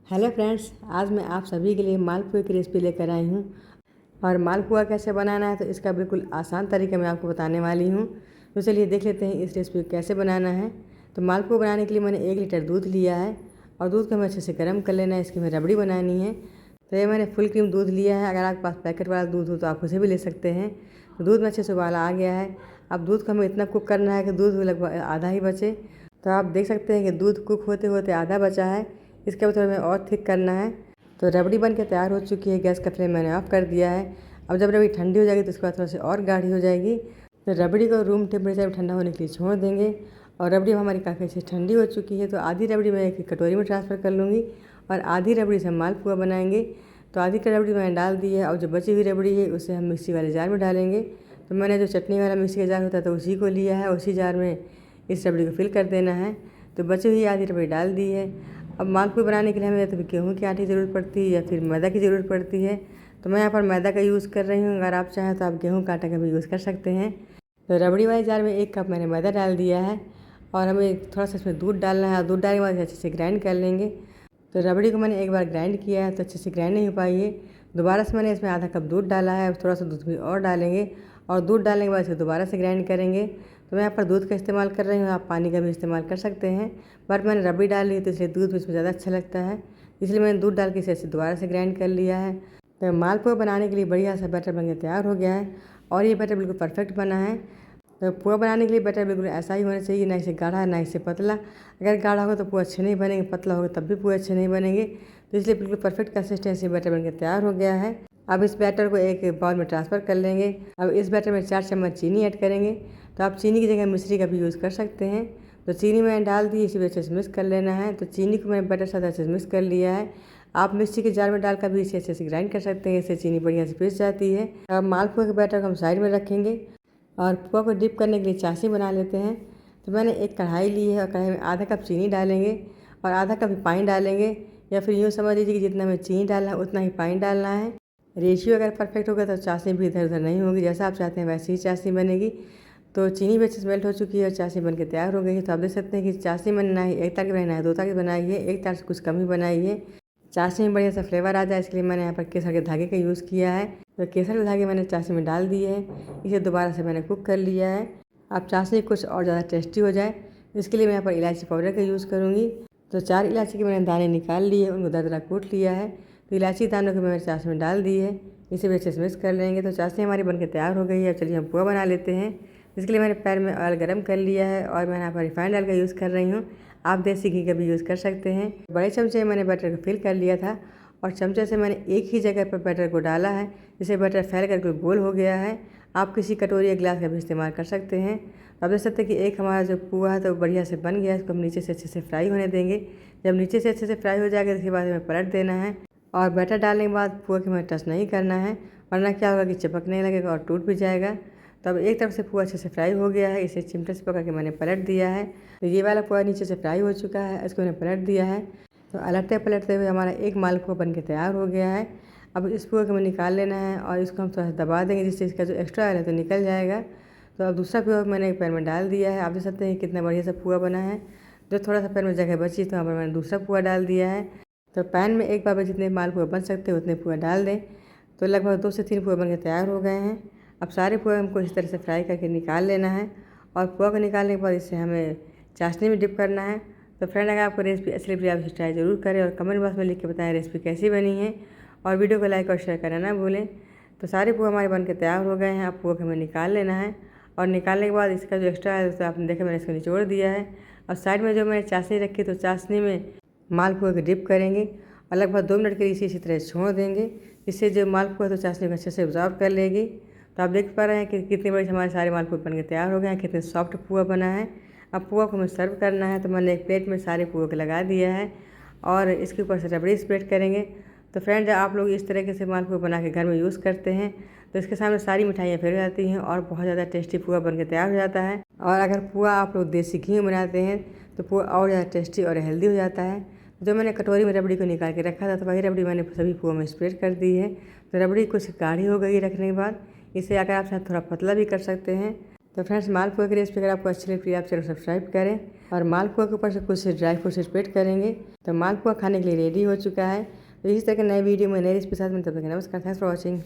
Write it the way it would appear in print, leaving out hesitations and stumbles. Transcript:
Hello friends, आज मैं आप सभी के लिए मालपुए की रेसिपी लेकर आई हूँ। और मालपुआ कैसे बनाना है तो इसका बिल्कुल आसान तरीका मैं आपको बताने वाली हूँ। तो चलिए देख लेते हैं इस रेसिपी को कैसे बनाना है। तो मालपुआ बनाने के लिए मैंने 1 लीटर दूध लिया है और दूध को हमें अच्छे से गर्म कर लेना है। इसकी हमें रबड़ी बनानी है। तो ये मैंने फुल क्रीम दूध लिया है। अगर आपके पास पैकेट वाला दूध हो तो आप उसे भी ले सकते हैं। तो दूध में अच्छे से उबाला आ गया है। अब दूध को हमें इतना कुक करना है कि दूध लगभग आधा ही बचे। तो आप देख सकते हैं कि दूध कुक होते होते आधा बचा है। इसके बाद हमें और थिक करना है। तो रबड़ी बन के तैयार हो चुकी है। गैस का फ्लेम मैंने ऑफ कर दिया है। अब जब रबड़ी ठंडी हो जाएगी तो उसके बाद थोड़ा सी और गाढ़ी हो जाएगी। तो रबड़ी को रूम टेम्परेचर में ठंडा होने के लिए छोड़ देंगे। और रबड़ी हमारी काफ़ी अच्छी ठंडी हो चुकी है। तो आधी रबड़ी मैं एक कटोरी में ट्रांसफ़र कर लूँगी और आधी रबड़ी से हम मालपुआ बनाएंगे। तो आधी का रबड़ी मैंने डाल दी है और जो बची हुई रबड़ी है उसे हम मिक्सी वाले जार में डालेंगे। तो मैंने जो चटनी वाला मिक्सी का जार होता है तो उसी को लिया है। उसी जार में इस रबड़ी को फिल कर देना है। तो बची हुई आधी रबड़ी डाल दी है। अब मालपुए बनाने के लिए हमें या तो गेहूँ के आटे की ज़रूरत पड़ती है या फिर मैदा की ज़रूरत पड़ती है। तो मैं यहाँ पर मैदा का यूज़ कर रही हूँ। अगर आप चाहें तो आप गेहूँ का आटा का भी यूज़ कर सकते हैं। तो रबड़ी वाले जार में 1 कप मैंने मैदा डाल दिया है और हमें थोड़ा सा इसमें दूध डालना है। दूध डालने के बाद अच्छे से ग्राइंड कर लेंगे। तो रबड़ी को मैंने एक बार ग्राइंड किया है तो अच्छे से ग्राइंड नहीं हो पाई है। दोबारा से मैंने इसमें आधा कप दूध डाला है। थोड़ा सा दूध भी और डालेंगे और दूध डालने के बाद इसे दोबारा से ग्राइंड करेंगे। तो मैं यहाँ पर दूध का इस्तेमाल कर रही हूँ। आप पानी का भी इस्तेमाल कर सकते हैं। बट मैंने रबड़ी डाली तो इसलिए दूध इसमें ज़्यादा अच्छा लगता है, इसलिए मैंने दूध डाल के इसे दोबारा से ग्राइंड कर लिया है। तो मालपुआ बनाने के लिए बढ़िया सा बैटर बन के तैयार हो गया है और ये बैटर बिल्कुल परफेक्ट बना है। तो पुआ बनाने के लिए बैटर बिल्कुल ऐसा ही होना चाहिए, ना इसे गाढ़ा ना इसे पतला। अगर गाढ़ा होगा तो पुआ अच्छे नहीं बनेंगे, पतला होगा तब भी पुआ अच्छे नहीं बनेंगे। तो इसलिए बिल्कुल परफेक्ट कंसिस्टेंसी बैटर बन के तैयार हो गया है। अब इस बैटर को एक बाउल में ट्रांसफ़र कर लेंगे। अब इस बैटर में 4 चम्मच चीनी ऐड करेंगे। तो आप चीनी की जगह मिश्री का भी यूज़ कर सकते हैं। तो चीनी मैंने डाल दी, इसी अच्छे से मिक्स कर लेना है। तो चीनी को मैंने बैटर साथ अच्छे से मिक्स कर लिया है। आप मिक्सी के जार में डालकर भी इसे अच्छे से ग्राइंड कर सकते हैं। इससे चीनी बढ़िया से पिस जाती है। अब मालपुआ के बैटर को हम साइड में रखेंगे और पुआ को डिप करने के लिए चाशनी बना लेते हैं। तो मैंने एक कढ़ाई ली है और कढ़ाई में आधा कप चीनी डालेंगे और आधा कप पानी डालेंगे, या फिर यूँ समझ लीजिए कि जितना हमें चीनी डालना है उतना ही पानी डालना है। रेशियो अगर परफेक्ट होगा तो चाशनी भी इधर उधर नहीं होगी, जैसा आप चाहते हैं वैसे ही चाशनी बनेगी। तो चीनी भी अच्छे से मेल्ट हो चुकी है और चाशनी बन के तैयार हो गई है। तो आप देख सकते हैं कि चाशनी मैंने ना ही 1 तार की बनाई ना ही 2 तार की बनाई है, 1 तार से कुछ कम ही बनाई है। चाशनी में बढ़िया सा फ्लेवर आ जाए इसलिए मैंने यहाँ पर केसर के धागे का यूज़ किया है। तो केसर के धागे मैंने चाशनी में डाल दिए हैं। इसे दोबारा से मैंने कुक कर लिया है। अब चाशनी कुछ और ज़्यादा टेस्टी हो जाए इसके लिए मैं यहाँ पर इलायची पाउडर का यूज़ करूँगी। तो 4 इलायची के मैंने दाने निकाल लिए, उनको दरदरा कूट लिया है। तो इलायची दानों को मैंने चाशनी में डाल दी है। इसे भी अच्छे से मिक्स कर लेंगे। तो चाशनी हमारी बनके तैयार हो गई है। चलिए हम पुआ बना लेते हैं। इसके लिए मैंने पैन में ऑयल गर्म कर लिया है और मैं यहाँ पर रिफाइंड ऑयल का यूज़ कर रही हूँ। आप देसी घी का भी यूज़ कर सकते हैं। बड़े चमचे में मैंने बैटर को फिल कर लिया था और चमचे से मैंने एक ही जगह पर बैटर को डाला है, जिससे बैटर फैल कर गोल हो गया है। आप किसी कटोरी या गिलास का भी इस्तेमाल कर सकते हैं। तो आप देख सकते हैं कि एक हमारा जो पुआ है तो बढ़िया से बन गया है। इसको हम नीचे से अच्छे से फ्राई होने देंगे। जब नीचे से अच्छे से फ्राई हो जाएगा उसके बाद हमें पलट देना है और बैटर डालने के बाद पुआ के हमें टच नहीं करना है, वरना क्या होगा कि चिपकने लगेगा और टूट भी जाएगा। तो अब एक तरफ से पुआ अच्छे से फ्राई हो गया है, इसे चिमटे से पकड़ के मैंने पलट दिया है। तो ये वाला पुआ नीचे से फ्राई हो चुका है, इसको मैंने पलट दिया है। तो अलटते पलटते हुए हमारा एक मालपुआ बन के तैयार हो गया है। अब इस पुआ को हमें निकाल लेना है और इसको हम थोड़ा सा दबा देंगे जिससे इसका जो एक्स्ट्रा ऑयल है तो निकल जाएगा। तो अब दूसरा पुआ मैंने एक पैन में डाल दिया है। आप देख सकते हैं कितना बढ़िया सा पुआ बना है। जो थोड़ा सा पैन में जगह बची तो वहाँ पर मैंने दूसरा पुआ डाल दिया है। तो पैन में एक बार में जितने मालपुआ बन सकते हैं उतने पुआ डाल दें। तो लगभग 2 से 3 पुआ बन के तैयार हो गए हैं। अब सारे पुआ हमको इस तरह से फ्राई करके निकाल लेना है और पुआ को निकालने के बाद इसे हमें चाशनी में डिप करना है। तो फ्रेंड, अगर आपको रेसिपी अच्छी लगी आप इसे ट्राई ज़रूर करें और कमेंट बॉक्स में लिख के बताएं रेसिपी कैसी बनी है और वीडियो को लाइक और शेयर करना ना भूलें। तो सारे पुआ हमारे बन के तैयार हो गए हैं। अब पुआ को हमें निकाल लेना है और निकालने के बाद इसका जो एक्स्ट्रा है तो आपने देखा मैंने इसको निचोड़ दिया है। और साइड में जो मैंने चाशनी रखी तो चाशनी में मालपुआ को डिप करेंगे और लगभग 2 मिनट के लिए इसी तरह छोड़ देंगे, जिससे जो मालपुआ तो चाशनी को अच्छे से ऑब्जॉर्व कर लेगी। तो आप देख पा रहे हैं कि कितनी बड़ी हमारे सारे मालपुए बन के तैयार हो गए हैं, कितने सॉफ्ट पुआ बना है। अब पुआ को हमें सर्व करना है। तो मैंने एक प्लेट में सारे पुआ को लगा दिया है और इसके ऊपर से रबड़ी स्प्रेड करेंगे। तो फ्रेंड, आप लोग इस तरीके से मालपुआ बना के घर में यूज़ करते हैं तो इसके सामने सारी मिठाइयाँ फिर जाती हैं और बहुत ज़्यादा टेस्टी पुआ बन के तैयार हो जाता है। और अगर पुआ आप लोग देसी घी में बनाते हैं तो पुआ और ज़्यादा टेस्टी और हेल्दी हो जाता है। जो मैंने कटोरी में रबड़ी को निकाल के रखा था तो वही रबड़ी मैंने सभी पुआ में स्प्रेड कर दी है। तो रबड़ी कुछ गाढ़ी हो गई रखने के बाद। इसे अगर आप चाहे थोड़ा पतला भी कर सकते हैं। तो फ्रेंड्स, मालपुआ की रेसिपी अगर आपको अच्छी लगती है आप चैनल सब्सक्राइब करें। और मालपुआ के ऊपर से कुछ ड्राई फ्रूट्स स्प्रेड करेंगे। तो मालपुआ खाने के लिए रेडी हो चुका है। तो इस तरह के नए वीडियो में नई रेसिपी के साथ में, तब तक नमस्कार, थैंक्स फॉर वॉचिंग।